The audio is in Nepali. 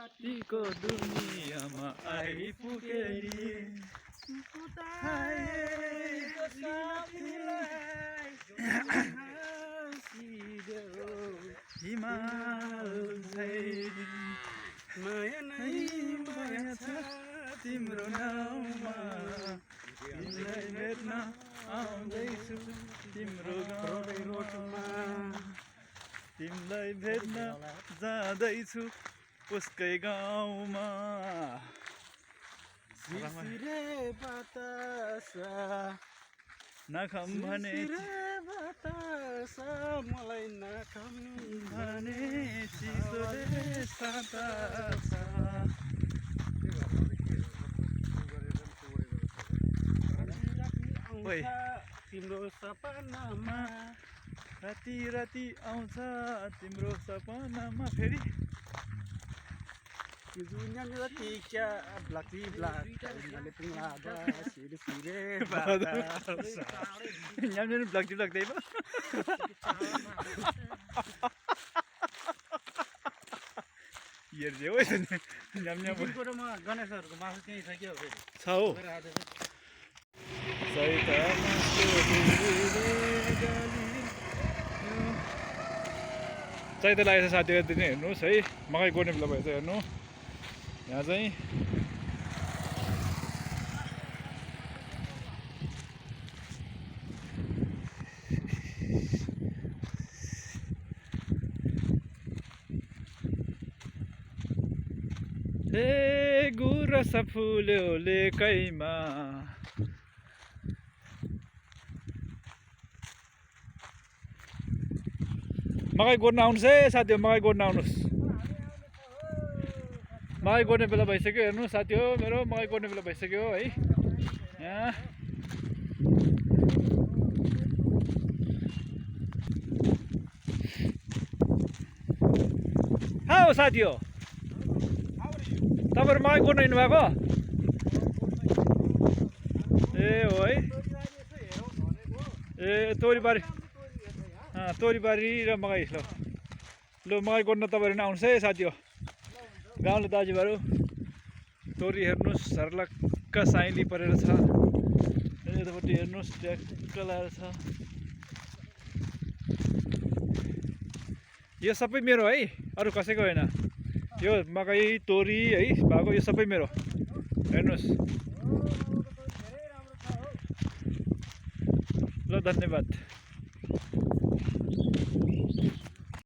रातिको दुनियाँमा आइपुगे हिमाल माया नै माया छ तिम्रो नाउँमा तिमीलाई भेट्न आउँदैछु तिम्रो गाउँमा तिमीलाई भेट्न जाँदैछु उसकै गाउँमा सिरे बतासा नखम भने बतासा मलाई नखम भने चिसोले सातासा ओइ तिम्रो सपनामा राति राति आउँछ तिम्रो सपनामा फेरि दुनिया राति क्या ब्लाकी ब्लाक नाले पुङलाबा सिरे सिरे न्याम्ने ब्लक दै भयो हेर्दै हो न्याम्ने कुरोमा गणेशहरुको मासु त्यही छ के हो फेरि छ हो चैते लागेको छ साथीहरू दिन हेर्नुहोस् है मकै गोड्ने बेला भएछ हेर्नु यहाँ चाहिँ ए गुरस फुल्यो लेकैमा मकै गोड्न आउनुहोस् है साथी हो मकै गोड्न आउनुहोस् मकै गोड्ने बेला भइसक्यो हेर्नु साथी हो मेरो मकै गोड्ने बेला भइसक्यो है यहाँ हाउ साथी हो तपाईहरु मकै गोड्न हिँड्नुभएको ए हो है ए तोरीबारी तोरीबारी र मकै ल मकै गोड्न तपाईँहरू आउनुहोस् है साथी हो गाउँले दाजुभाइहरू तोरी हेर्नुहोस् झर्लक्क साइली परेर छ यतापट्टि हेर्नुहोस् ट्याक्क लगाएर छ यो सबै मेरो है अरू कसैको होइन यो मकै तोरी है भएको यो सबै मेरो हेर्नुहोस् ल धन्यवाद।